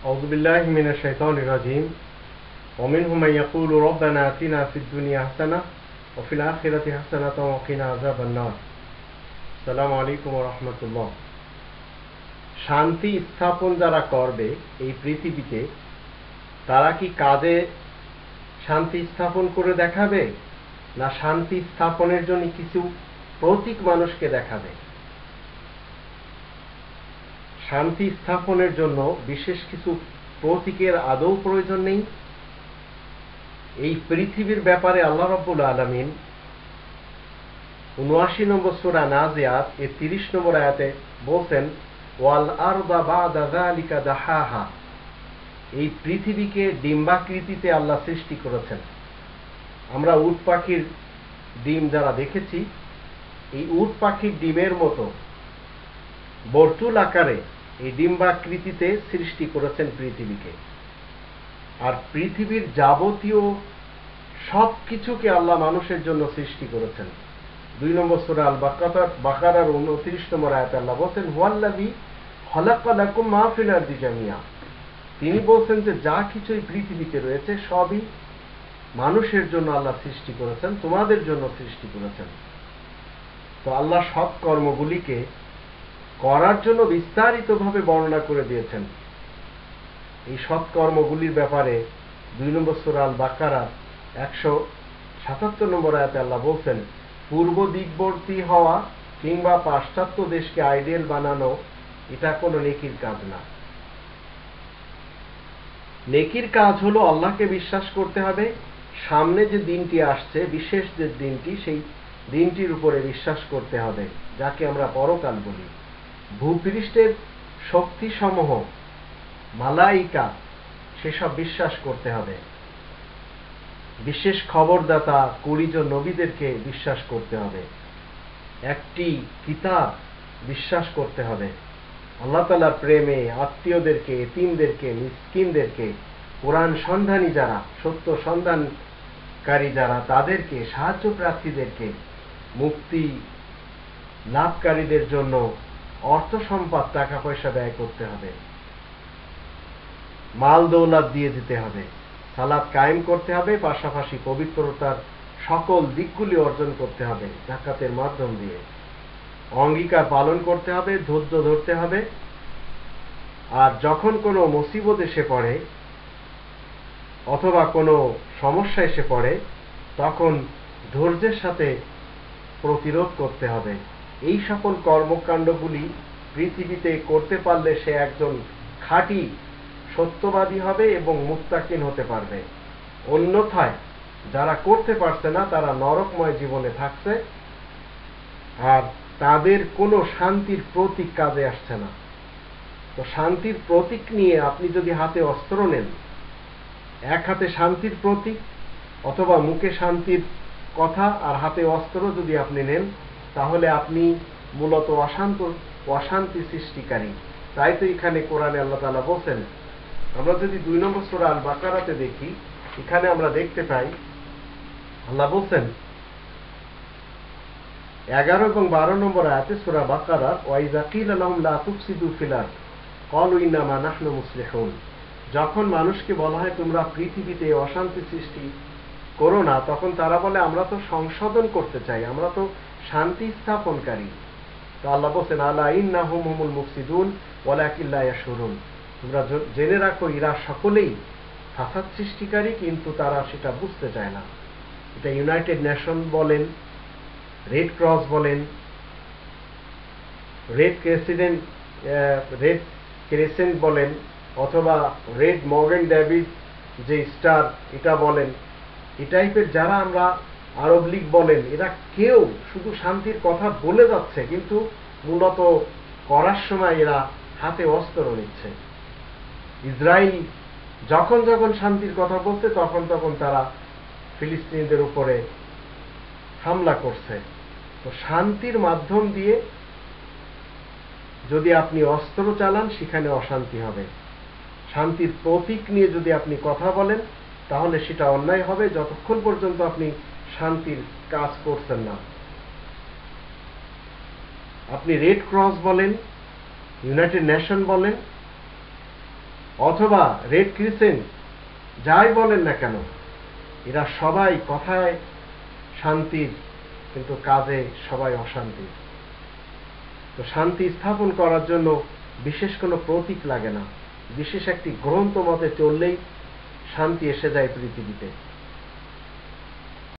أعوذ بالله من الشيطان الرجيم ومنهم من يقول ربنا آتنا في الدنيا حسنة وفي الآخرة حسنة وقنا عذاب النار السلام عليكم ورحمة الله শান্তি স্থাপন যারা করবে এই পৃথিবীতে তারা কি কাজে শান্তি স্থাপন করে দেখাবে না শান্তি স্থাপনের জন্য কিছু প্রতীক মানুষকে দেখাবে? শান্তি স্থাপনের জন্য বিশেষ কিছু প্রতীকের আদৌ প্রয়োজন নেই। এই পৃথিবীর ব্যাপারে আল্লাহ রাব্বুল আলামিন ৭৯ নম্বর সূরা নাজিয়াত এর ৩০ নম্বর আয়াতে বলছেন, ওয়াল আরদা বা'দা যালিকা দাহাহা, এই পৃথিবীকে ডিম্বাকৃতিতে আল্লাহ সৃষ্টি করেছেন। আমরা উট পাখির ডিম যারা দেখেছি, এই উট পাখির ডিমের মতো বর্তুল আকারে এই ডিম্বাকৃতিতে সৃষ্টি করেছেন পৃথিবীকে। আর পৃথিবীর যাবতীয় সব কিছুকে আল্লাহ মানুষের জন্য সৃষ্টি করেছেন। ২ নম্বর সূরা আল বাকারার ২৯ নম্বর আয়াতে আল্লাহ বলছেন, হুয়াল্লাযী খালাকা লাকুম মা ফিল আরদি জামিয়া, তিনি বলছেন যে যা কিছু এই পৃথিবীতে রয়েছে সবই মানুষের জন্য আল্লাহ সৃষ্টি করেছেন, তোমাদের জন্য সৃষ্টি করেছেন। তো আল্লাহ সৎ কর্মগুলিকে করার জন্য বিস্তারিতভাবে বর্ণনা করে দিয়েছেন। এই সৎ কর্মগুলির ব্যাপারে ২ নম্বর সূরা আল বাকারা ১৭৭ নম্বর আয়াতে আল্লাহ বলছেন, পূর্ব দিকবর্তী হওয়া কিংবা পাশ্চাত্য দেশকে আইডিয়াল বানানো এটা কোনো নেকির কাজ না। নেকির কাজ হলো আল্লাহকে বিশ্বাস করতে হবে, সামনে যে দিনটি আসছে, বিশেষ যে দিনটি, সেই দিনটির উপরে বিশ্বাস করতে হবে, যাকে আমরা পরকাল বলি। ভূপৃষ্ঠের শক্তিসমূহ, মালাইকা, সেসব বিশ্বাস করতে হবে। বিশেষ খবরদাতা ২০ জন নবীদেরকে বিশ্বাস করতে হবে। একটি কিতাব বিশ্বাস করতে হবে। আল্লাহ তাআলার প্রেমে আত্মীয়দেরকে, এতিমদেরকে, মিসকিনদেরকে, কোরআন সন্ধানী যারা, সত্য সন্ধানকারী যারা, তাদেরকে, সাহায্য প্রার্থীদেরকে, মুক্তি লাভকারীদের জন্য অর্থ সম্পদ, টাকা পয়সা ব্যয় করতে হবে। মাল দৌলত দিয়ে দিতে হবে। সালাত কায়েম করতে হবে, পাশাপাশি পবিত্রতার সকল দিকগুলি অর্জন করতে হবে যাকাতের মাধ্যম দিয়ে। অঙ্গীকার পালন করতে হবে, ধৈর্য ধরতে হবে। আর যখন কোনো মুসিবত এসে পড়ে অথবা কোনো সমস্যা এসে পড়ে, তখন ধৈর্যের সাথে প্রতিরোধ করতে হবে। এই সকল কর্মকাণ্ডগুলি পৃথিবীতে করতে পারলে সে একজন খাঁটি সত্যবাদী হবে এবং মুত্তাকিন হতে পারবে। অন্যথায় যারা করতে পারছে না তারা নরকময় জীবনে থাকছে, আর তাদের কোনো শান্তির প্রতীক কাজে আসছে না। তো শান্তির প্রতীক নিয়ে আপনি যদি হাতে অস্ত্র নেন, এক হাতে শান্তির প্রতীক অথবা মুখে শান্তির কথা আর হাতে অস্ত্র যদি আপনি নেন, তাহলে আপনি মূলত অশান্তি সৃষ্টিকারী। তাই তো এখানে কোরআনে আল্লাহ তাআলা বলছেন, আমরা যদি ২ নম্বর সূরা আল বাকারাতে দেখি, এখানে আমরা দেখতে পাই আল্লাহ বলছেন ১১ এবং ১২ নম্বর আয়াতে সূরা বাকারা, ওয়াইযা কিলা লাহুম লা তুফসিদু ফিল আরদ ক্বালু ইন্নামা নাহনু মুসলিহুন, যখন মানুষকে বলা হয় তোমরা পৃথিবীতে অশান্তি সৃষ্টি করো না, তখন তারা বলে আমরা তো সংশোধন করতে চাই, আমরা তো শান্তি স্থাপনকারী। তো আল্লাহ বলছেন, আলা ইন্নাহুম হুমুল মুফসিদুন ওয়ালাকিন লা ইয়াশউরুন, তোমরা জেনে রাখো এরা সকলেই ফাসাদ সৃষ্টিকারী, কিন্তু তারা সেটা বুঝতে চায় না। এটা ইউনাইটেড নেশন বলেন, রেড ক্রস বলেন, রেড ক্রেসেন্ট বলেন, অথবা রেড মর্গান ডেভিড যে স্টার এটা বলেন, এই টাইপের যারা আমরা আরব লীগ বলেন, এরা কেউ শুধু শান্তির কথা বলে যাচ্ছে, কিন্তু মূলত করার সময় এরা হাতে অস্ত্র নিচ্ছে। ইসরায়েল যখন যখন শান্তির কথা বলছে তখন তখন তারা ফিলিস্তিনিদের উপরে হামলা করছে। তো শান্তির মাধ্যম দিয়ে যদি আপনি অস্ত্র চালান, সেখানে অশান্তি হবে। শান্তির প্রতীক নিয়ে যদি আপনি কথা বলেন, তাহলে সেটা অন্যায় হবে যতক্ষণ পর্যন্ত আপনি শান্তির কাজ করছেন না। আপনি রেড ক্রস বলেন, ইউনাইটেড নেশন বলেন, অথবা রেড ক্রিসেন্ট, যাই বলেন না কেন, এরা সবাই কথায় শান্তির, কিন্তু কাজে সবাই অশান্তির। তো শান্তি স্থাপন করার জন্য বিশেষ কোনো প্রতীক লাগে না, বিশেষ একটি গ্রন্থ মতে চললেই শান্তি এসে যায় পৃথিবীতে।